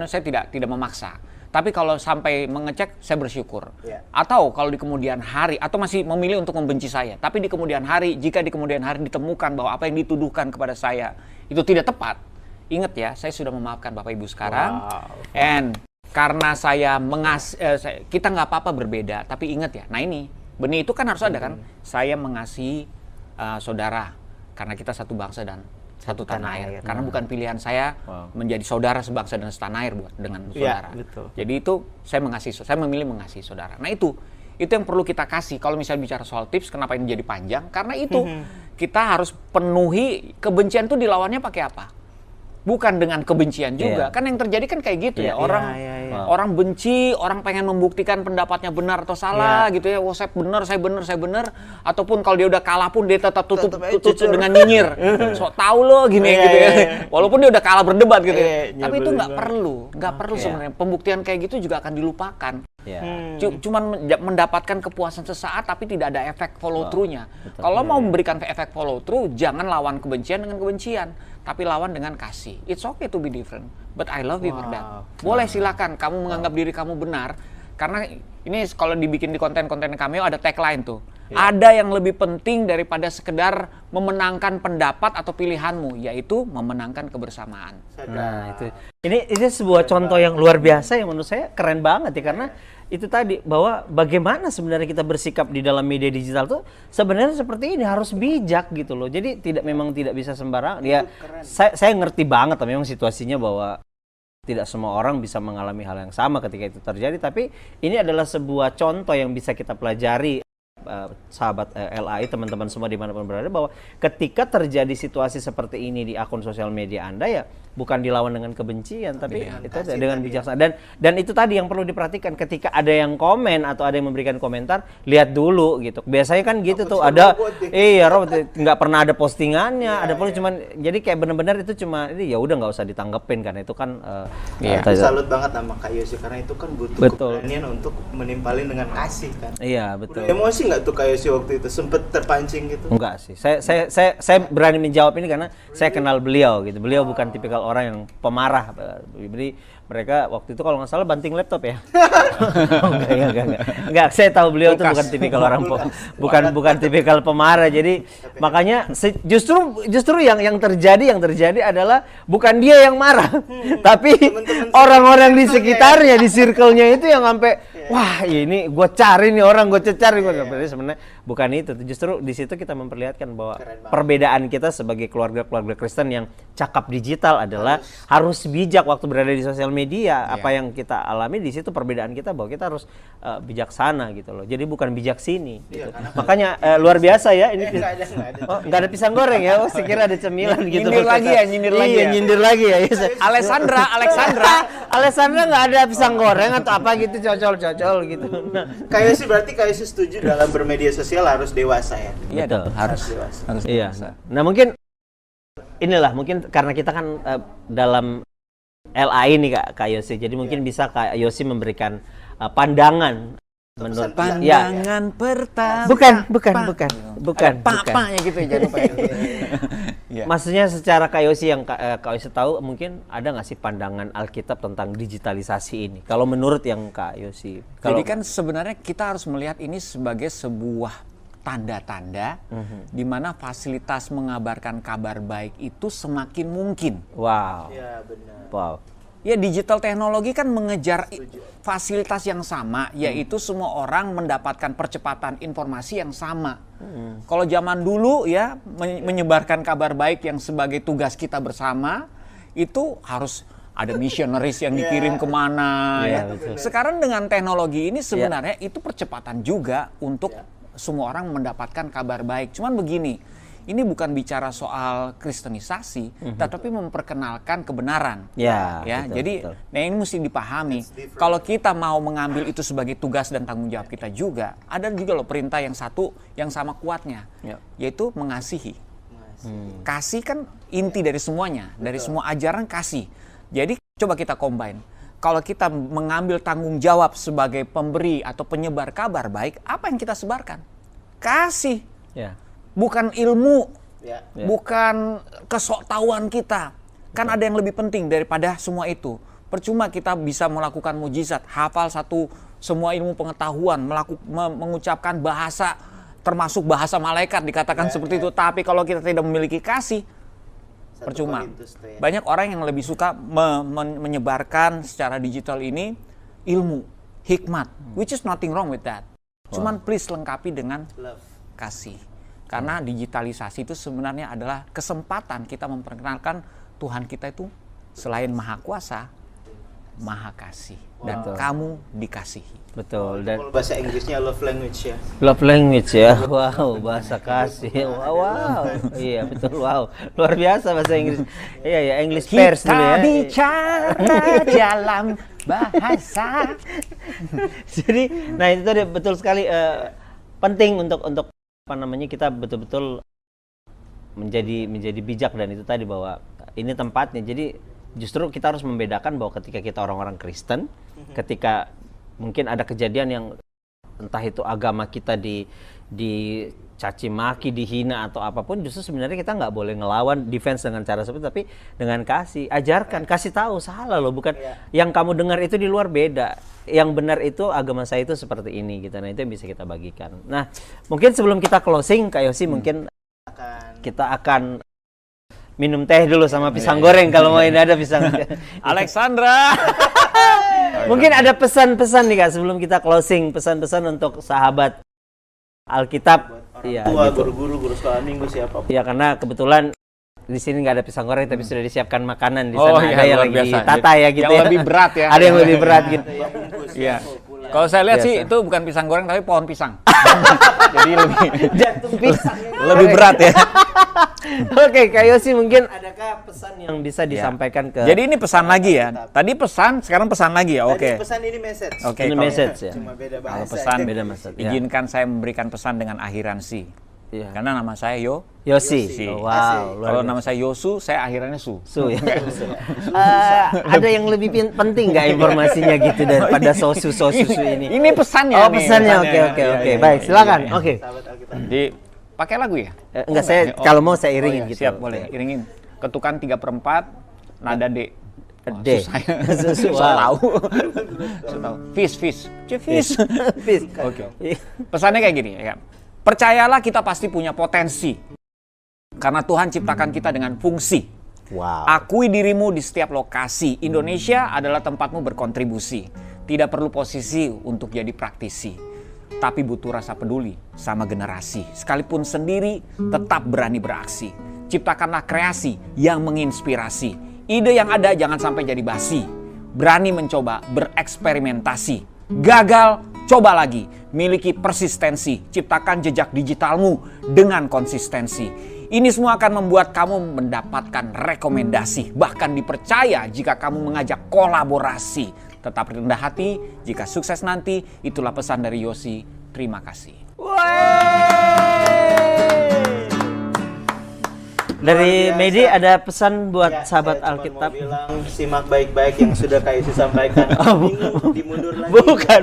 saya tidak memaksa. Tapi kalau sampai mengecek, saya bersyukur. Atau kalau di kemudian hari, atau masih memilih untuk membenci saya. Tapi di kemudian hari, jika di kemudian hari ditemukan bahwa apa yang dituduhkan kepada saya itu tidak tepat, ingat ya, saya sudah memaafkan Bapak Ibu sekarang. And karena kita nggak apa-apa berbeda, tapi ingat ya, nah ini, benih itu kan harus ada kan. Saya mengasihi saudara, karena kita satu bangsa dan satu tanah air. Karena bukan pilihan saya menjadi saudara sebangsa dan setanah air dengan saudara. Jadi itu saya memilih mengasihi saudara. Nah itu yang perlu kita kasih. Kalau misalnya bicara soal tips, kenapa ini jadi panjang? Karena itu kita harus penuhi kebencian itu dilawannya pakai apa? Bukan dengan kebencian juga. Kan yang terjadi kan kayak gitu ya. Orang benci, orang pengen membuktikan pendapatnya benar atau salah gitu ya. Oh, saya benar. Ataupun kalau dia udah kalah pun dia tetap tutup dengan nyinyir. So tahu lo gini gitu ya. Walaupun dia udah kalah berdebat gitu ya. Tapi itu nggak perlu sebenarnya. Pembuktian kayak gitu juga akan dilupakan. Cuman mendapatkan kepuasan sesaat tapi tidak ada efek follow through-nya. Kalau mau memberikan efek follow through, jangan lawan kebencian dengan kebencian, tapi lawan dengan kasih. It's okay to be different, but I love you for that. Boleh silakan kamu menganggap diri kamu benar, karena ini kalau dibikin di konten-konten Cameo ada tagline tuh. Ada yang lebih penting daripada sekedar memenangkan pendapat atau pilihanmu, yaitu memenangkan kebersamaan. Nah, ini sebuah contoh yang luar biasa yang menurut saya keren banget ya, karena itu tadi bahwa bagaimana sebenarnya kita bersikap di dalam media digital tuh sebenarnya seperti ini, harus bijak gitu loh. Jadi memang tidak bisa sembarang. Ya saya ngerti banget memang situasinya bahwa tidak semua orang bisa mengalami hal yang sama ketika itu terjadi, tapi ini adalah sebuah contoh yang bisa kita pelajari. Sahabat LAI, teman-teman semua dimanapun berada, bahwa ketika terjadi situasi seperti ini di akun sosial media Anda, ya bukan dilawan dengan kebencian, tapi itu dengan bijaksana. Dan itu tadi yang perlu diperhatikan, ketika ada yang komen atau ada yang memberikan komentar, lihat dulu gitu. Biasanya kan gitu tuh, ada nggak pernah ada postingannya, ada pun cuman jadi kayak benar-benar itu cuma ya udah nggak usah ditanggepin, karena itu kan salut banget sama Kak Yosi, karena itu kan butuh keberanian untuk menimpalin dengan kasih kan. Iya betul. Udah emosi nggak tuh kayak si waktu itu sempet terpancing gitu? Enggak sih. Saya berani menjawab ini karena saya kenal beliau gitu. Beliau bukan tipikal orang yang pemarah. Jadi mereka waktu itu kalau nggak salah banting laptop ya. Enggak. Saya tahu beliau itu bukan tipikal orang bukan tipikal pemarah. Jadi makanya justru yang terjadi adalah bukan dia yang marah, tapi orang-orang di sekitarnya, di circle-nya itu yang sampai wah ini gue cari nih orang, gue cari gue. Sebenarnya bukan itu. Justru di situ kita memperlihatkan bahwa perbedaan kita sebagai keluarga Kristen yang cakap digital adalah harus bijak waktu berada di sosial media. Apa yang kita alami di situ perbedaan kita bahwa kita harus bijaksana gitu loh. Jadi bukan bijak sini gitu. Makanya luar biasa ya ini. Nggak ada pisang goreng ya. Oh, saya kira ada cemilan gitu. Nyindir lagi ya. Nyindir lagi ya. Alessandra nggak ada pisang goreng atau apa gitu, cocol gitu. Nah, Kayak sih berarti kayak sih setuju dalam bermedia sosial harus dewasa ya. Iya, betul. harus dewasa. Iya. Nah mungkin karena kita kan dalam LA ini Kak Yosi, jadi mungkin bisa Kak Yosi memberikan pandangan menurut pandangan pertama. Bukan. Papanya gitu ya, jangan lupa. Ya. Maksudnya secara Kak Yosi yang Kak Yosi tahu, mungkin ada nggak sih pandangan Alkitab tentang digitalisasi ini? Kalau menurut yang Kak Yosi. Jadi kan sebenarnya kita harus melihat ini sebagai sebuah tanda-tanda di mana fasilitas mengabarkan kabar baik itu semakin mungkin. Wow. Ya benar. Wow. Ya, digital teknologi kan mengejar fasilitas yang sama, yaitu semua orang mendapatkan percepatan informasi yang sama. Kalau zaman dulu ya menyebarkan kabar baik yang sebagai tugas kita bersama itu harus ada missionaries yang dikirim kemana. Ya. Sekarang dengan teknologi ini sebenarnya itu percepatan juga untuk semua orang mendapatkan kabar baik. Cuman begini, ini bukan bicara soal kristenisasi, tetapi memperkenalkan kebenaran. Ya, betul, jadi betul. Nah ini mesti dipahami. Kalau kita mau mengambil itu sebagai tugas dan tanggung jawab kita juga, ada juga loh perintah yang satu yang sama kuatnya, yaitu mengasihi. Kasih kan inti dari semuanya, dari semua ajaran kasih. Jadi coba kita combine. Kalau kita mengambil tanggung jawab sebagai pemberi atau penyebar kabar baik, apa yang kita sebarkan? Kasih. Ya. Bukan ilmu, bukan kesoktahuan kita. Kan ada yang lebih penting daripada semua itu. Percuma kita bisa melakukan mujizat, hafal semua ilmu pengetahuan, mengucapkan bahasa, termasuk bahasa malaikat dikatakan seperti itu. Tapi kalau kita tidak memiliki kasih, percuma. Banyak orang yang lebih suka menyebarkan secara digital ini ilmu, hikmat, which is nothing wrong with that. Cuman please lengkapi dengan kasih. Karena digitalisasi itu sebenarnya adalah kesempatan kita memperkenalkan Tuhan kita itu selain Maha Kuasa, Maha Kasih. Dan kamu dikasihi. Betul. Dan kalau bahasa Inggrisnya love language ya. Love language ya. Wow, bahasa kasih. Wow. Iya, betul. Wow. Luar biasa bahasa Inggris. Iya ya, English Pairs dulu ya. Kita bicara dalam bahasa. Jadi, nah itu tadi betul sekali penting untuk apa namanya, kita betul-betul menjadi bijak, dan itu tadi bahwa ini tempatnya. Jadi justru kita harus membedakan bahwa ketika kita orang-orang Kristen, ketika mungkin ada kejadian yang entah itu agama kita dicaci maki, dihina atau apapun, justru sebenarnya kita nggak boleh ngelawan, defense dengan cara seperti, tapi dengan kasih, ajarkan, kasih tahu salah loh, bukan yang kamu dengar itu di luar beda, yang benar itu agama saya itu seperti ini gitu. Nah itu yang bisa kita bagikan. Nah mungkin sebelum kita closing Kak Yosi, mungkin kita akan minum teh dulu sama pisang goreng kalau mau ini ada pisang. Alexandra. Mungkin ada pesan-pesan nih Kak sebelum kita closing, pesan-pesan untuk sahabat Alkitab. Iya. Tua, guru sekolah minggu siapa? Iya, karena kebetulan di sini nggak ada pisang goreng, tapi sudah disiapkan makanan di Oh, sana. iya, ada yang luar lagi biasa. tata ya gitu. Yang ya. lebih berat ya. Ada yang lebih berat gitu. Iya. Kalau saya lihat sih itu bukan pisang goreng tapi pohon pisang. Jadi lebih Jantung pisang. lebih berat ya. Oke, Kak Yosi, mungkin adakah pesan yang bisa disampaikan ke? Jadi ini pesan lagi ya. Tadi pesan, sekarang pesan lagi ya. Oke. Tadi pesan, ini message. Oke. Ini kalau- message ya. Cuma beda Kalau bahasa. pesan Beda maksud. Ya. Izinkan saya memberikan pesan dengan akhiran si. Iya. Karena nama saya Yosi. Oh, wow, luar Kalau biasa. nama saya Yosu, saya akhirannya Su. Su ya. Ada yang lebih penting nggak informasinya gitu daripada susu ini? Ini pesannya Oh, nih, pesannya. Oke. Baik, silakan. Oke. Jadi pakai lagu ya? Enggak, saya kalau mau saya iringin gitu. Siap, boleh. Iringin. Ketukan 3/4, nada D. D. So tahu. So tahu. Fish. Oke. Pesannya kayak gini ya. Percayalah kita pasti punya potensi. Karena Tuhan ciptakan kita dengan fungsi. Wow. Akui dirimu di setiap lokasi. Indonesia adalah tempatmu berkontribusi. Tidak perlu posisi untuk jadi praktisi. Tapi butuh rasa peduli sama generasi. Sekalipun sendiri, tetap berani beraksi. Ciptakanlah kreasi yang menginspirasi. Ide yang ada jangan sampai jadi basi. Berani mencoba, bereksperimentasi. Gagal, coba lagi. Miliki persistensi. Ciptakan jejak digitalmu dengan konsistensi. Ini semua akan membuat kamu mendapatkan rekomendasi. Bahkan dipercaya jika kamu mengajak kolaborasi. Tetap rendah hati, jika sukses nanti. Itulah pesan dari Yosi. Terima kasih. Dari Medi ada pesan buat sahabat Alkitab. Bilang simak baik-baik yang sudah Kak Yosi sampaikan. Dimundur lagi.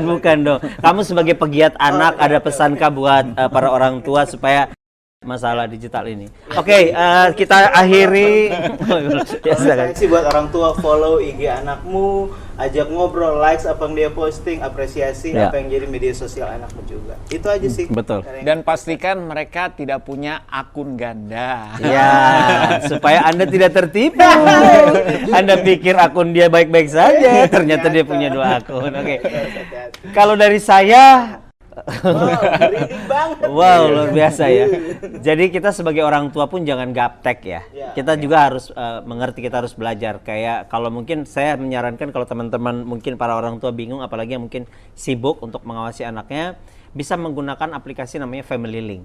Bukan dong. Kamu sebagai pegiat anak ada pesankah buat para orang tua supaya masalah digital ini? Oke, kita akhiri. Ya, silakan. Saya sih buat orang tua, follow IG anakmu, ajak ngobrol, likes apa yang dia posting, apresiasi Ya. apa yang jadi media sosial anakmu juga. Itu aja sih. Betul. Dan pastikan mereka tidak punya akun ganda. Ya, supaya Anda tidak tertipu. Anda pikir akun dia baik-baik saja, ternyata dia punya 2 akun. Oke. Kalau dari saya, Merinding banget. wow, luar biasa ya. Jadi kita sebagai orang tua pun jangan gaptek ya. Kita juga harus mengerti, kita harus belajar. Kayak kalau mungkin saya menyarankan kalau teman-teman mungkin para orang tua bingung, apalagi yang mungkin sibuk untuk mengawasi anaknya, bisa menggunakan aplikasi namanya Family Link.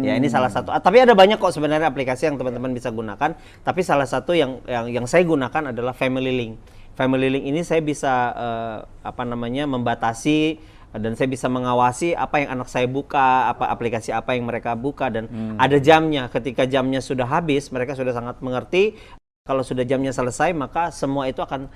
Ya, ini salah satu. Tapi ada banyak kok sebenarnya aplikasi yang teman-teman bisa gunakan. Tapi salah satu yang saya gunakan adalah Family Link. Family Link ini saya bisa membatasi dan saya bisa mengawasi apa yang anak saya buka, aplikasi apa yang mereka buka, dan ada jamnya. Ketika jamnya sudah habis, mereka sudah sangat mengerti. Kalau sudah jamnya selesai, maka semua itu akan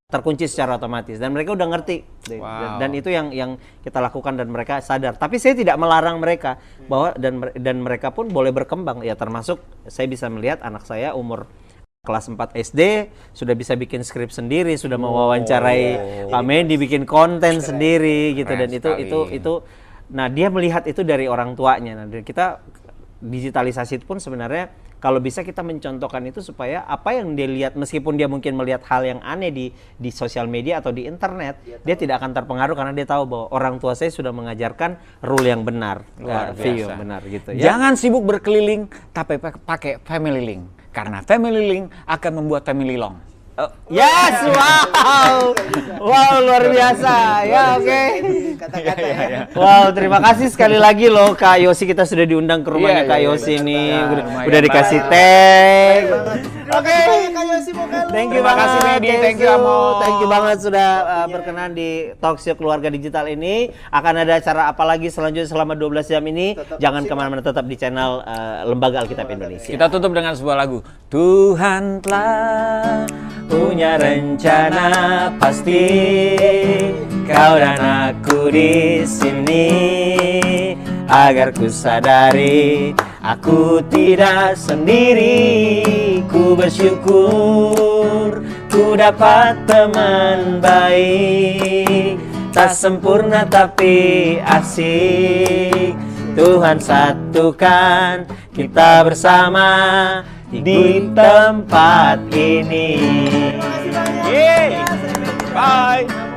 terkunci secara otomatis dan mereka udah ngerti. Wow. Dan itu yang kita lakukan dan mereka sadar. Tapi saya tidak melarang mereka bahwa dan mereka pun boleh berkembang. Ya, termasuk saya bisa melihat anak saya umur kelas 4 SD sudah bisa bikin skrip sendiri, sudah mewawancarai Pak Mendy, bikin konten sendiri gitu. Keren Dan sekali. itu nah dia melihat itu dari orang tuanya. Nah, dan kita digitalisasi pun sebenarnya kalau bisa kita mencontohkan itu supaya apa yang dia lihat, meskipun dia mungkin melihat hal yang aneh di sosial media atau di internet, dia tidak akan terpengaruh karena dia tahu bahwa orang tua saya sudah mengajarkan rule yang benar, Luar view biasa. yang benar gitu ya. Jangan sibuk berkeliling, tapi pakai Family Link. Karena Family Link akan membuat family long. Yes, wow, luar biasa, ya oke. Kata-kata ya. Wow, terima kasih sekali lagi loh Kak Yosi, kita sudah diundang ke rumahnya Iya, Kak iya, Yosi iya. nih, Ya, udah lumayan dikasih banget. teh. Oke, Kak Yosi mau kalah. Thank you Terima banget, kasih, Medi. Thank you, Amo. Thank you banget sudah berkenan di talk show Keluarga Digital ini. Akan ada acara apa lagi selanjutnya selama 12 jam ini? Jangan kemana-mana, tetap di channel Lembaga Alkitab Indonesia. Kita tutup dengan sebuah lagu. Tuhan telah punya rencana pasti, kau dan aku di sini, agar ku sadari aku tidak sendiri. Ku bersyukur ku dapat teman baik, tak sempurna tapi asik. Tuhan satukan kita bersama di tempat ini. Yeay. Bye.